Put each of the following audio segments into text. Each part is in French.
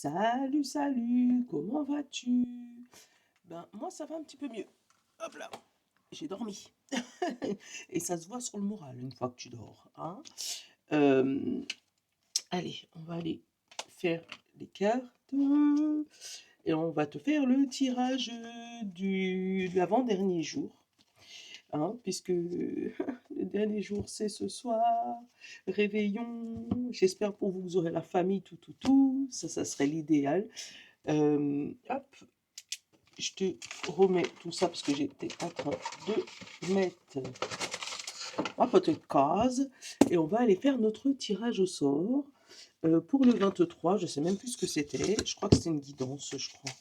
Salut, salut, comment vas-tu? Ben, moi, ça va un petit peu mieux. Hop là, j'ai dormi. Et ça se voit sur le moral une fois que tu dors, hein. Euh, Allez, on va aller faire les cartes. Et on va te faire le tirage de l'avant-dernier jour. Hein, puisque le dernier jour, c'est ce soir. Réveillon. J'espère pour vous, vous aurez la famille, tout, tout, tout. Ça serait l'idéal. Hop, je te remets tout ça parce que j'étais en train de mettre ma petite case et on va aller faire notre tirage au sort pour le 23. Je sais même plus ce que c'était. Je crois que c'était une guidance, je crois.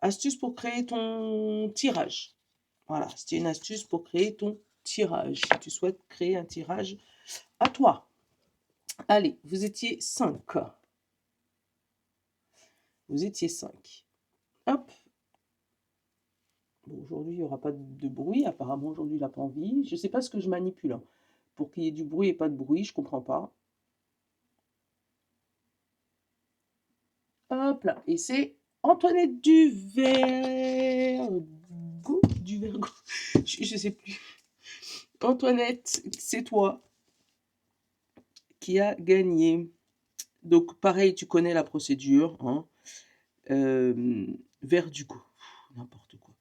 Astuce pour créer ton tirage. Voilà, c'était une astuce pour créer ton tirage. Si tu souhaites créer un tirage à toi. Allez, vous étiez 5. Vous étiez 5. Hop. Bon, aujourd'hui, il n'y aura pas de bruit. Apparemment, aujourd'hui, il n'a pas envie. Je ne sais pas ce que je manipule, hein. Pour qu'il y ait du bruit et pas de bruit, je ne comprends pas. Hop là. Et c'est Antoinette Duvergo. Je ne sais plus. Antoinette, c'est toi qui as gagné. Donc, pareil, tu connais la procédure, hein. Verdugo. N'importe quoi.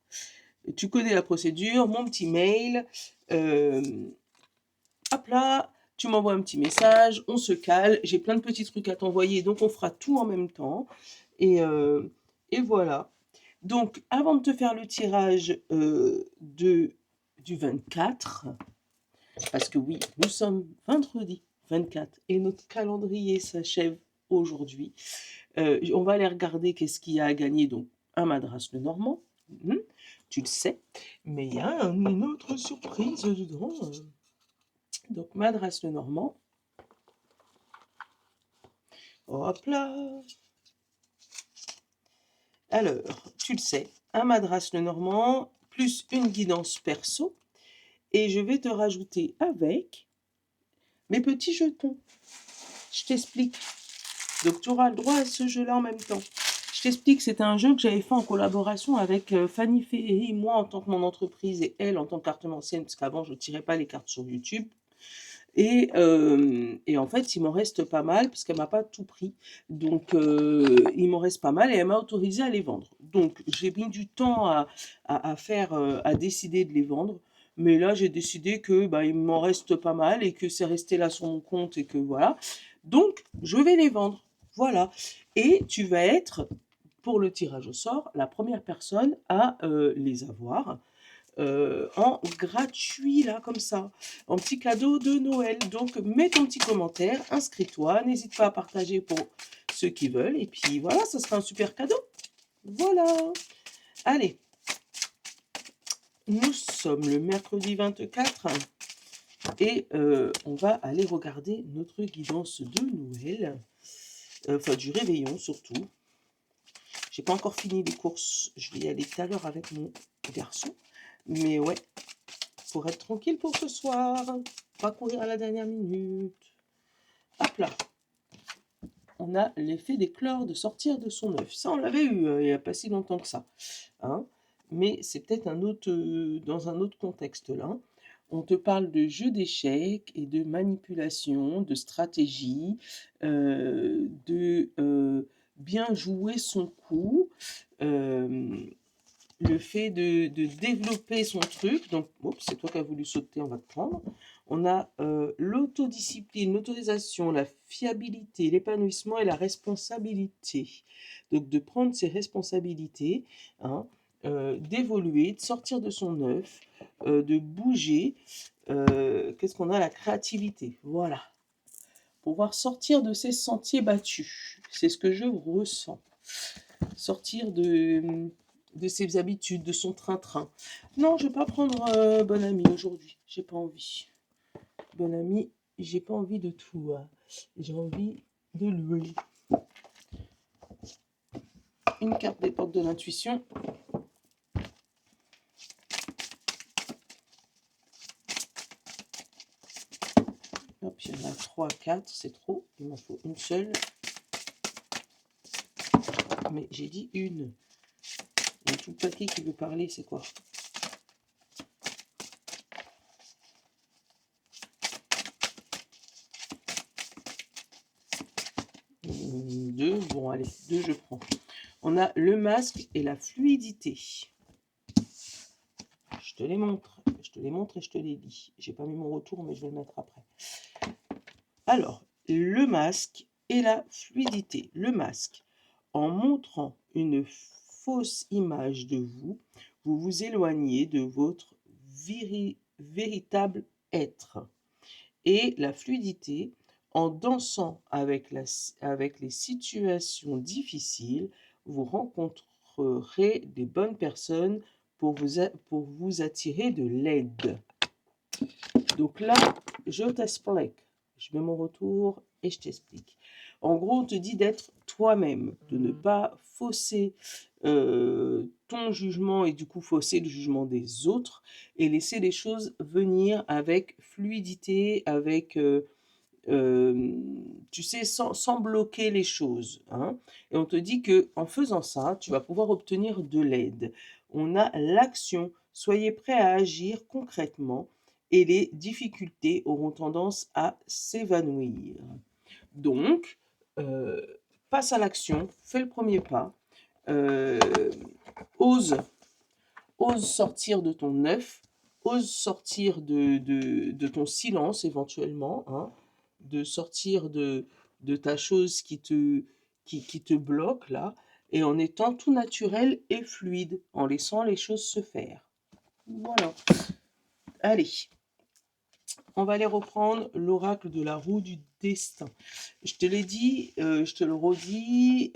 Tu connais la procédure, mon petit mail. Hop là, tu m'envoies un petit message, on se cale. J'ai plein de petits trucs à t'envoyer, donc on fera tout en même temps. Et voilà. Donc, avant de te faire le tirage du 24, parce que oui, nous sommes vendredi 24 et notre calendrier s'achève aujourd'hui. On va aller regarder qu'est-ce qu'il y a à gagner. Donc, un Madras le Normand, tu le sais, mais il y a une autre surprise dedans. Donc, Madras le Normand. Hop là. Alors, tu le sais, un Madras le Normand, plus une guidance perso. Et je vais te rajouter avec mes petits jetons. Je t'explique. Donc, tu auras le droit à ce jeu-là en même temps. Je t'explique, c'est un jeu que j'avais fait en collaboration avec Fanny Ferry, moi en tant que mon entreprise et elle en tant que cartomancienne, parce qu'avant je ne tirais pas les cartes sur YouTube. Et en fait, il m'en reste pas mal, parce qu'elle m'a pas tout pris. Donc, il m'en reste pas mal et elle m'a autorisé à les vendre. Donc, j'ai mis du temps à décider de les vendre. Mais là, j'ai décidé que bah, il m'en reste pas mal et que c'est resté là sur mon compte et que voilà. Donc, je vais les vendre. Voilà. Et tu vas être, pour le tirage au sort, la première personne à les avoir en gratuit, là, comme ça, en petit cadeau de Noël. Donc, mets ton petit commentaire, inscris-toi, n'hésite pas à partager pour ceux qui veulent, et puis voilà, ça sera un super cadeau. Voilà. Allez, nous sommes le mercredi 24, et on va aller regarder notre guidance de Noël, enfin du réveillon surtout. J'ai pas encore fini les courses, je vais y aller tout à l'heure avec mon garçon, mais ouais, pour être tranquille pour ce soir, pas courir à la dernière minute. Hop là, on a l'effet d'éclore de sortir de son œuf. Ça, on l'avait eu il n'y a pas si longtemps que ça, hein. Mais c'est peut-être un autre, dans un autre contexte là. On te parle de jeu d'échecs et de manipulation, de stratégie, de bien jouer son coup. Le fait de développer son truc, donc c'est toi qui as voulu sauter, on va te prendre. On a l'autodiscipline, l'autorisation, la fiabilité, l'épanouissement et la responsabilité. Donc de prendre ses responsabilités, hein, d'évoluer, de sortir de son œuf, de bouger. Qu'est-ce qu'on a? La créativité, voilà. Pouvoir sortir de ses sentiers battus. C'est ce que je ressens. Sortir de ses habitudes, de son train-train. Non, je ne vais pas prendre Bonne Amie aujourd'hui. J'ai pas envie. Bonne Amie, j'ai pas envie de tout. J'ai envie de lui. Une carte des portes de l'intuition. Hop, il y en a 3, 4, c'est trop. Il m'en faut une seule. mais j'ai dit une. Il y a tout le paquet qui veut parler, c'est quoi? Deux, bon allez, deux je prends. On a le masque et la fluidité. Je te les montre et je te les dis. J'ai pas mis mon retour, mais je vais le mettre après. Alors, le masque et la fluidité. Le masque, en montrant une fausse image de vous, vous vous éloignez de votre véritable être. Et la fluidité, en dansant avec les situations difficiles, vous rencontrerez des bonnes personnes pour vous attirer de l'aide. Donc là, je t'explique. Je mets mon retour et je t'explique. En gros, on te dit d'être toi-même, de ne pas fausser ton jugement et du coup fausser le jugement des autres et laisser les choses venir avec fluidité, avec, tu sais, sans bloquer les choses, hein. Et on te dit que en faisant ça, tu vas pouvoir obtenir de l'aide. On a l'action. Soyez prêts à agir concrètement et les difficultés auront tendance à s'évanouir. Donc, passe à l'action, fais le premier pas, euh, ose, ose sortir de ton œuf, ose sortir de ton silence éventuellement, hein, de sortir de ta chose qui te bloque là, et en étant tout naturel et fluide, en laissant les choses se faire. Voilà. Allez, on va aller reprendre l'oracle de la roue du destin. Je te l'ai dit, je te le redis,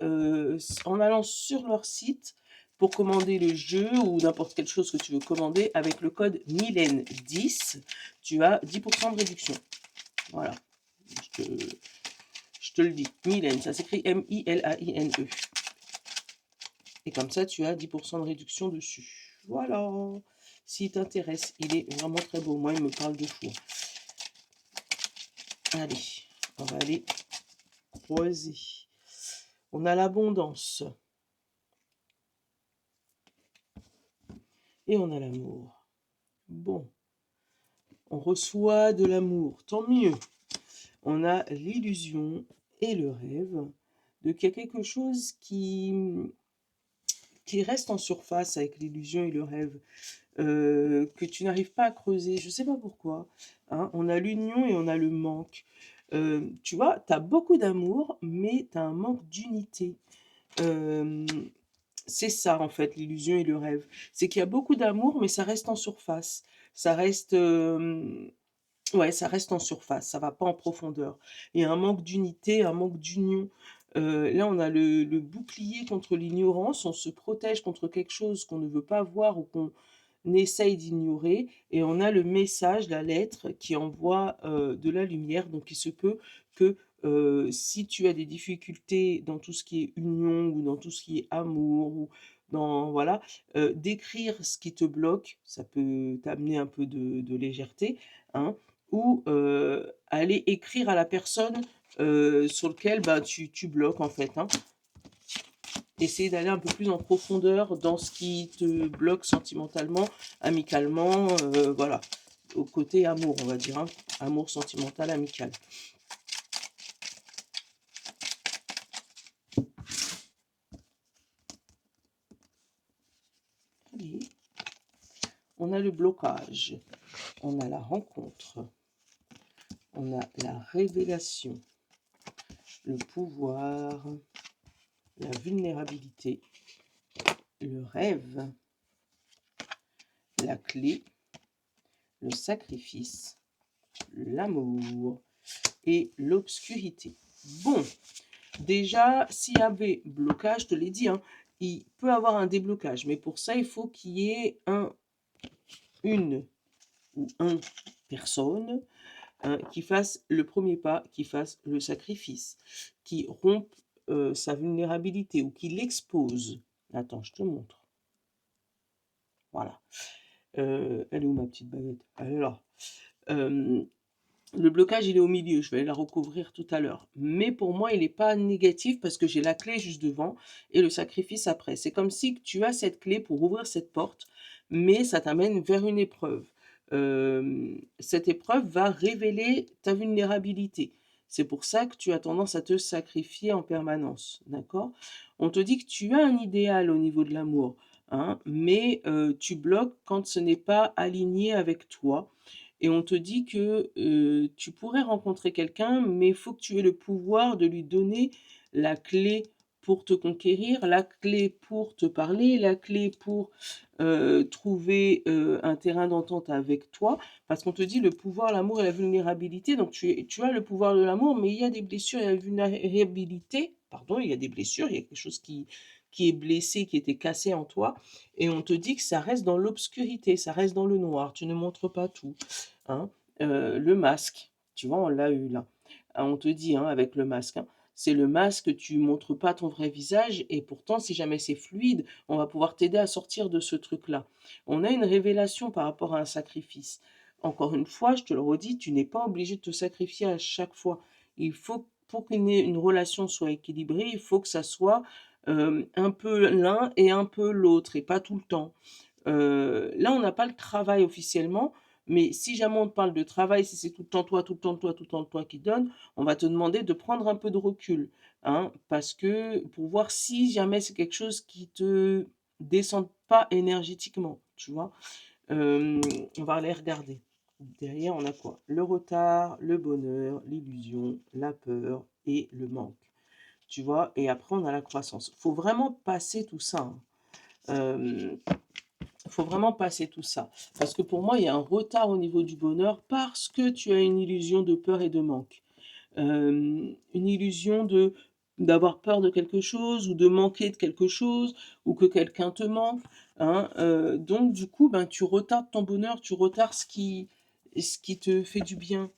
en allant sur leur site pour commander le jeu ou n'importe quelle chose que tu veux commander, avec le code MILEN10, tu as 10% de réduction. Voilà, je te le dis, Milen, ça s'écrit M-I-L-A-I-N-E. Et comme ça, tu as 10% de réduction dessus. Voilà. S'il t'intéresse, il est vraiment très beau. Moi, il me parle de fou. Allez, on va aller croiser. On a l'abondance. Et on a l'amour. Bon. On reçoit de l'amour. Tant mieux. On a l'illusion et le rêve de qu'il y a quelque chose qui reste en surface avec l'illusion et le rêve. Que tu n'arrives pas à creuser. Je ne sais pas pourquoi, hein. On a l'union et on a le manque. Tu vois, tu as beaucoup d'amour, mais tu as un manque d'unité. C'est ça, en fait, l'illusion et le rêve. C'est qu'il y a beaucoup d'amour, mais ça reste en surface. Ça reste, ouais, ça reste en surface. Ça va pas en profondeur. Il y a un manque d'unité, un manque d'union. Là, on a le bouclier contre l'ignorance. On se protège contre quelque chose qu'on ne veut pas voir ou qu'on essaye d'ignorer, et on a le message, la lettre qui envoie de la lumière. Donc il se peut que si tu as des difficultés dans tout ce qui est union ou dans tout ce qui est amour ou dans voilà, d'écrire ce qui te bloque, ça peut t'amener un peu de légèreté, hein, ou aller écrire à la personne sur lequel bah, tu bloques en fait, hein. Essayer d'aller un peu plus en profondeur dans ce qui te bloque sentimentalement, amicalement, voilà, au côté amour, on va dire, hein. Amour sentimental, amical. Allez. On a le blocage, on a la rencontre, on a la révélation, le pouvoir, la vulnérabilité, le rêve, la clé, le sacrifice, l'amour et l'obscurité. Bon, déjà, s'il y avait blocage, je te l'ai dit, hein, il peut avoir un déblocage, mais pour ça, il faut qu'il y ait une ou un personne qui fasse le premier pas, qui fasse le sacrifice, qui rompe sa vulnérabilité ou qui l'expose. Attends, je te montre. Voilà. Elle est où ma petite baguette? Elle est là. Le blocage, il est au milieu, je vais la recouvrir tout à l'heure. Mais pour moi, il n'est pas négatif parce que j'ai la clé juste devant et le sacrifice après. C'est comme si tu as cette clé pour ouvrir cette porte, mais ça t'amène vers une épreuve. Cette épreuve va révéler ta vulnérabilité. C'est pour ça que tu as tendance à te sacrifier en permanence, d'accord? On te dit que tu as un idéal au niveau de l'amour, hein, mais tu bloques quand ce n'est pas aligné avec toi et on te dit que, tu pourrais rencontrer quelqu'un, mais il faut que tu aies le pouvoir de lui donner la clé pour te conquérir, la clé pour te parler, la clé pour, trouver, un terrain d'entente avec toi. Parce qu'on te dit le pouvoir, l'amour et la vulnérabilité, donc tu as le pouvoir de l'amour, mais il y a des blessures, il y a la vulnérabilité, pardon, il y a des blessures, il y a quelque chose qui est blessé, qui était cassé en toi et on te dit que ça reste dans l'obscurité, ça reste dans le noir, tu ne montres pas tout. Hein. Le masque, tu vois, on l'a eu là. Ah, on te dit, hein, avec le masque, hein, c'est le masque, tu montres pas ton vrai visage et pourtant, si jamais c'est fluide, on va pouvoir t'aider à sortir de ce truc-là. On a une révélation par rapport à un sacrifice. Encore une fois, je te le redis, tu n'es pas obligé de te sacrifier à chaque fois. Il faut, pour qu'une relation soit équilibrée, il faut que ça soit un peu l'un et un peu l'autre et pas tout le temps. Là, on n'a pas le travail officiellement, mais si jamais on te parle de travail, si c'est tout le temps toi, tout le temps toi, tout le temps toi qui donne, on va te demander de prendre un peu de recul, hein, parce que pour voir si jamais c'est quelque chose qui te descend pas énergétiquement, tu vois? Hem, on va aller regarder. Derrière, on a quoi? Le retard, le bonheur, l'illusion, la peur et le manque, tu vois? Et après, on a la croissance. Faut vraiment passer tout ça, hein. Hem Il faut vraiment passer tout ça. Parce que pour moi, il y a un retard au niveau du bonheur parce que tu as une illusion de peur et de manque. Une illusion de d'avoir peur de quelque chose ou de manquer de quelque chose ou que quelqu'un te manque, hein. Donc du coup, ben, tu retardes ton bonheur, tu retardes ce qui te fait du bien.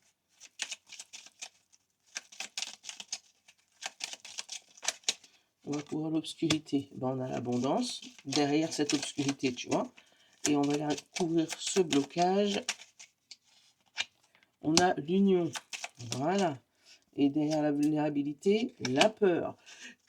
On va pouvoir l'obscurité. Ben, on a l'abondance derrière cette obscurité, tu vois? Et on va la couvrir ce blocage. On a l'union. Voilà. Et derrière la vulnérabilité, la peur.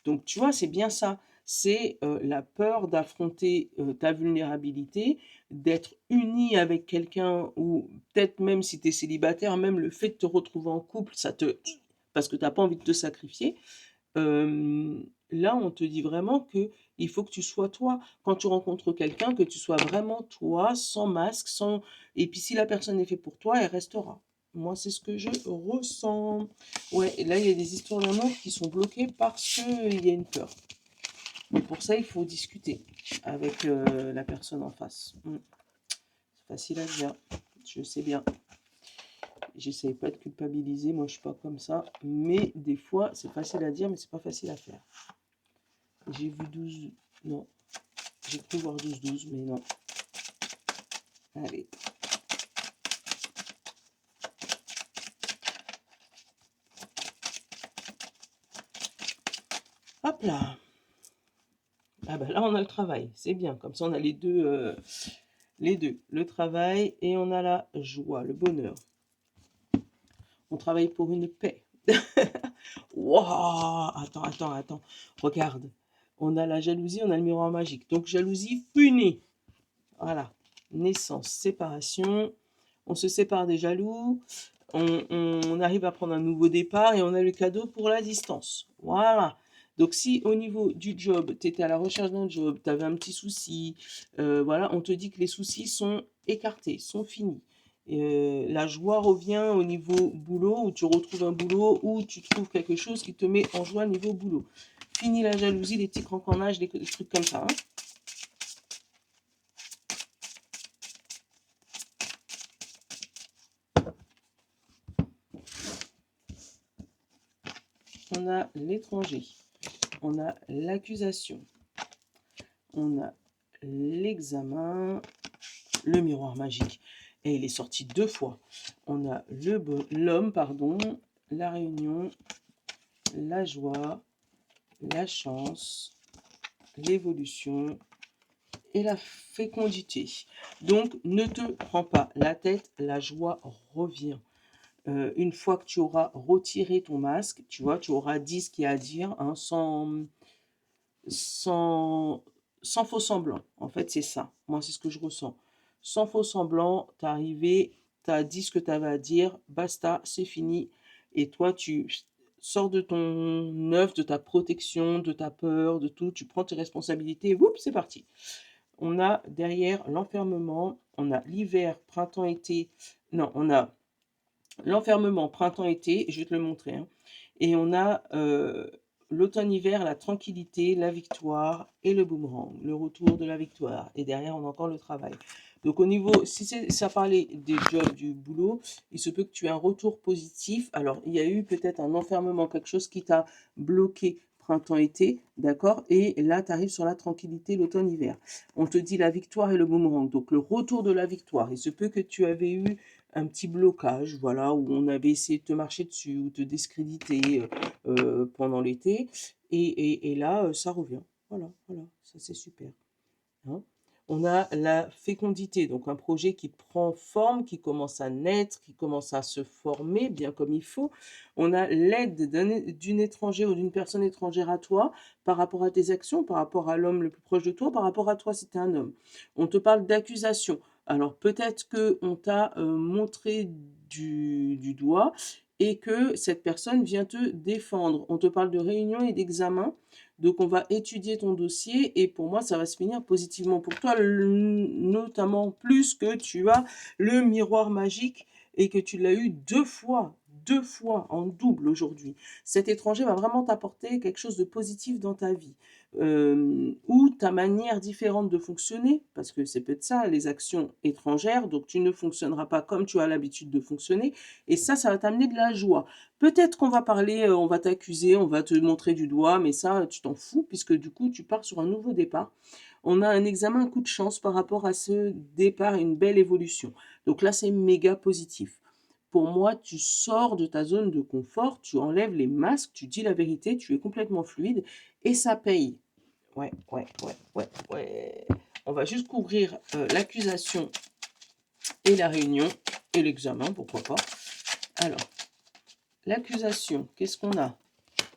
Donc tu vois, c'est bien ça. C'est la peur d'affronter ta vulnérabilité, d'être uni avec quelqu'un ou peut-être même si tu es célibataire, même le fait de te retrouver en couple, ça te... parce que tu n'as pas envie de te sacrifier. Là, on te dit vraiment que il faut que tu sois toi. Quand tu rencontres quelqu'un, que tu sois vraiment toi, sans masque, sans... Et puis si la personne est faite pour toi, elle restera. Moi, c'est ce que je ressens. Ouais, et là, il y a des histoires d'amour qui sont bloquées parce qu'il y a une peur. Et pour ça, il faut discuter avec la personne en face. C'est facile à dire, je sais bien. J'essaye pas de culpabiliser, moi je suis pas comme ça. Mais des fois, c'est facile à dire, mais c'est pas facile à faire. J'ai vu 12. Non. J'ai cru voir 12-12, mais non. Allez. Hop là. Ah bah là, on a le travail. C'est bien. Comme ça, on a les deux. Les deux. Le travail et on a la joie, le bonheur. On travaille pour une paix. Waouh! Attends. Regarde. On a la jalousie, on a le miroir magique. Donc, jalousie punie. Voilà. Naissance, séparation. On se sépare des jaloux. On arrive à prendre un nouveau départ et on a le cadeau pour la distance. Voilà. Donc si au niveau du job, tu étais à la recherche d'un job, tu avais un petit souci, voilà, on te dit que les soucis sont écartés, sont finis. La joie revient au niveau boulot, où tu retrouves un boulot, où tu trouves quelque chose qui te met en joie niveau boulot. Fini la jalousie, les petits cranconnages, des trucs comme ça, hein. On a l'étranger, on a l'accusation, on a l'examen, le miroir magique. Et il est sorti 2 fois. On a l'homme, pardon, la réunion, la joie, la chance, l'évolution et la fécondité. Donc, ne te prends pas la tête, la joie revient. une fois que tu auras retiré ton masque, tu vois, tu auras dit ce qu'il y a à dire, hein, sans, sans faux semblant. En fait, c'est ça. Moi, c'est ce que je ressens. Sans faux semblant, t'es arrivé, t'as dit ce que t'avais à dire, basta, c'est fini. Et toi, tu sors de ton œuf, de ta protection, de ta peur, de tout, tu prends tes responsabilités, et whoop, c'est parti. On a derrière l'enfermement, on a l'hiver, printemps, été. Non, on a l'enfermement, printemps-été, je vais te le montrer, hein. Et on a l'automne-hiver, la tranquillité, la victoire et le boomerang, le retour de la victoire. Et derrière, on a encore le travail. Donc au niveau, si ça parlait des jobs, du boulot, il se peut que tu aies un retour positif. Alors, il y a eu peut-être un enfermement, quelque chose qui t'a bloqué printemps-été, d'accord? Et là, tu arrives sur la tranquillité, l'automne-hiver. On te dit la victoire et le boomerang. Donc le retour de la victoire. Il se peut que tu avais eu un petit blocage, voilà, où on avait essayé de te marcher dessus ou te discréditer pendant l'été. Et là, ça revient. Voilà, voilà, ça c'est super, hein. On a la fécondité, donc un projet qui prend forme, qui commence à naître, qui commence à se former bien comme il faut. On a l'aide d'une étranger ou d'une personne étrangère à toi par rapport à tes actions, par rapport à l'homme le plus proche de toi, par rapport à toi si tu es un homme. On te parle d'accusation. Alors peut-être qu'on t'a montré du doigt et que cette personne vient te défendre. On te parle de réunion et d'examen. Donc, on va étudier ton dossier et pour moi, ça va se finir positivement pour toi, notamment plus que tu as le miroir magique et que tu l'as eu deux fois en double aujourd'hui. Cet étranger va vraiment t'apporter quelque chose de positif dans ta vie. Ou ta manière différente de fonctionner, parce que c'est peut-être ça, les actions étrangères, donc tu ne fonctionneras pas comme tu as l'habitude de fonctionner, et ça va t'amener de la joie. Peut-être qu'on va parler, on va t'accuser, on va te montrer du doigt, mais ça, tu t'en fous, puisque du coup, tu pars sur un nouveau départ. On a un examen, un coup de chance par rapport à ce départ, une belle évolution. Donc là, c'est méga positif. Pour moi, tu sors de ta zone de confort, tu enlèves les masques, tu dis la vérité, tu es complètement fluide et ça paye. Ouais, ouais, ouais, ouais, ouais. On va juste couvrir l'accusation et la réunion et l'examen, pourquoi pas. Alors, l'accusation, qu'est-ce qu'on a?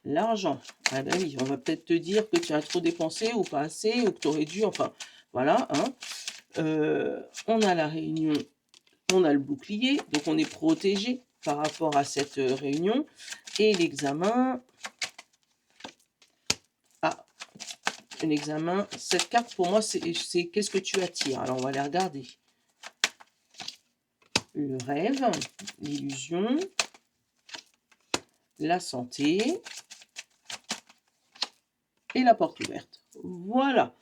L'argent. Ah ben oui, on va peut-être te dire que tu as trop dépensé ou pas assez, ou que tu aurais dû, enfin, voilà, hein. On a la réunion, on a le bouclier, donc on est protégé par rapport à cette réunion. Et l'examen, ah, l'examen, cette carte pour moi, c'est qu'est-ce que tu attires? Alors on va les regarder. Le rêve, l'illusion, la santé et la porte ouverte. Voilà.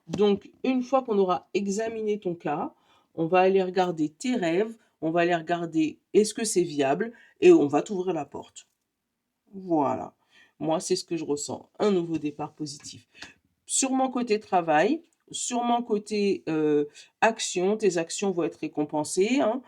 Donc, une fois qu'on aura examiné ton cas, on va aller regarder tes rêves, on va aller regarder est-ce que c'est viable et on va t'ouvrir la porte. Voilà. Moi, c'est ce que je ressens. Un nouveau départ positif. Sûrement côté travail, sûrement côté action, tes actions vont être récompensées, hein.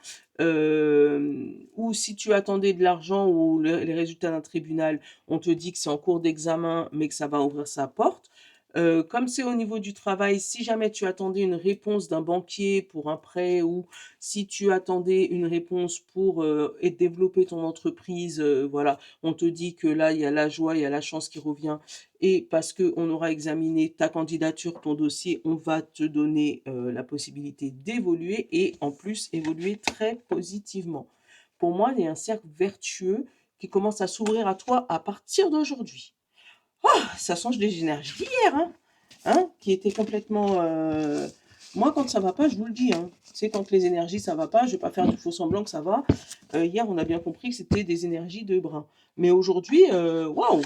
Ou si tu attendais de l'argent ou les résultats d'un tribunal, on te dit que c'est en cours d'examen, mais que ça va ouvrir sa porte. Comme c'est au niveau du travail, si jamais tu attendais une réponse d'un banquier pour un prêt ou si tu attendais une réponse pour développer ton entreprise, voilà, on te dit que là, il y a la joie, il y a la chance qui revient et parce qu'on aura examiné ta candidature, ton dossier, on va te donner la possibilité d'évoluer et en plus évoluer très positivement. Pour moi, il y a un cercle vertueux qui commence à s'ouvrir à toi à partir d'aujourd'hui. Ça change les énergies d'hier, hein, qui étaient complètement... Moi, quand ça va pas, je vous le dis, hein. C'est quand les énergies, ça va pas, je vais pas faire du faux semblant que ça va. Hier, on a bien compris que c'était des énergies de brin. Mais aujourd'hui, waouh,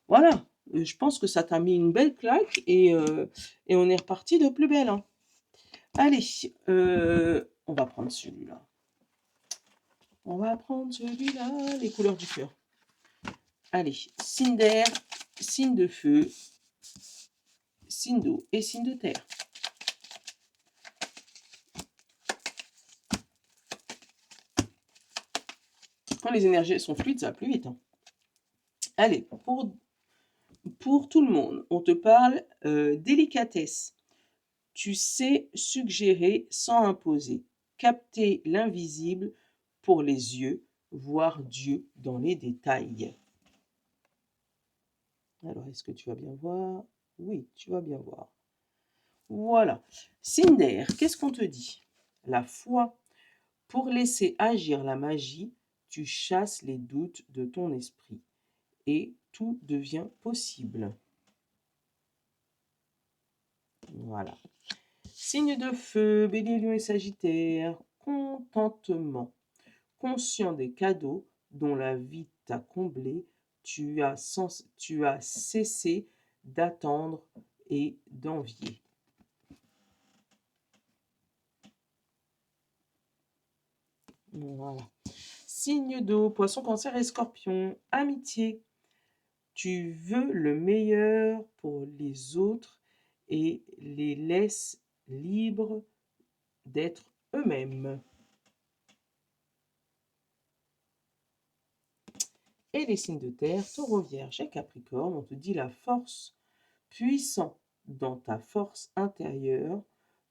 voilà. Je pense que ça t'a mis une belle claque et on est reparti de plus belle, hein. Allez, on va prendre celui-là. On va prendre celui-là, les couleurs du cœur. Allez, signe d'air, signe de feu, signe d'eau et signe de terre. Quand les énergies sont fluides, ça va plus vite, hein. Allez, pour tout le monde, on te parle délicatesse. Tu sais suggérer sans imposer, capter l'invisible pour les yeux, voir Dieu dans les détails. Alors, est-ce que tu vas bien voir? Oui, tu vas bien voir. Voilà. Signe d'air, qu'est-ce qu'on te dit? La foi. Pour laisser agir la magie, tu chasses les doutes de ton esprit et tout devient possible. Voilà. Signe de feu, Bélier, Lion et Sagittaire. Contentement. Conscient des cadeaux dont la vie t'a comblé, tu as cessé d'attendre et d'envier. Voilà. Signe d'eau, Poisson, Cancer et Scorpion. Amitié. Tu veux le meilleur pour les autres et les laisses libres d'être eux-mêmes. Et les signes de terre, Taureau, Vierge et Capricorne, on te dit la force. Puissant dans ta force intérieure,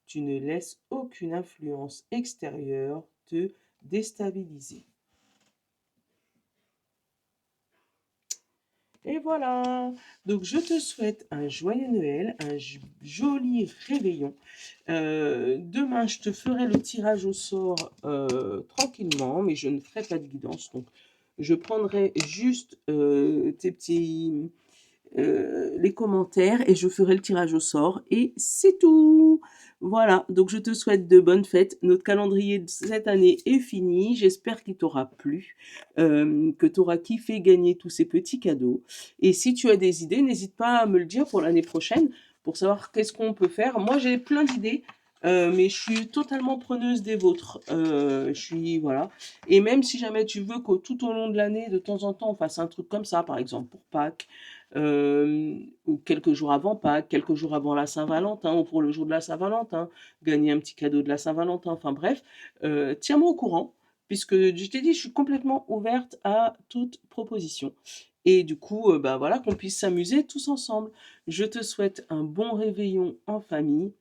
tu ne laisses aucune influence extérieure te déstabiliser. Et voilà, donc je te souhaite un joyeux Noël, un joli réveillon. Demain, je te ferai le tirage au sort tranquillement, mais je ne ferai pas de guidance. Donc, je prendrai juste les commentaires et je ferai le tirage au sort et c'est tout. Voilà, donc je te souhaite de bonnes fêtes. Notre calendrier de cette année est fini. J'espère qu'il t'aura plu, que tu auras kiffé gagner tous ces petits cadeaux. Et si tu as des idées, n'hésite pas à me le dire pour l'année prochaine, pour savoir qu'est-ce qu'on peut faire. Moi, j'ai plein d'idées. Mais je suis totalement preneuse des vôtres. Voilà. Et même si jamais tu veux que tout au long de l'année, de temps en temps, on fasse un truc comme ça, par exemple pour Pâques, ou quelques jours avant Pâques, quelques jours avant la Saint-Valentin, ou pour le jour de la Saint-Valentin, gagner un petit cadeau de la Saint-Valentin, enfin bref, tiens-moi au courant, puisque je t'ai dit, je suis complètement ouverte à toute proposition. Et du coup, bah voilà, qu'on puisse s'amuser tous ensemble. Je te souhaite un bon réveillon en famille,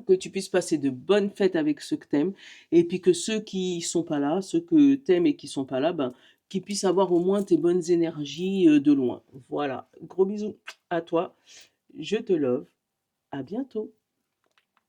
que tu puisses passer de bonnes fêtes avec ceux que t'aimes, et puis que ceux qui sont pas là, ceux que t'aimes et qui sont pas là, ben, qu'ils puissent avoir au moins tes bonnes énergies de loin. Voilà, gros bisous à toi, je te love, à bientôt.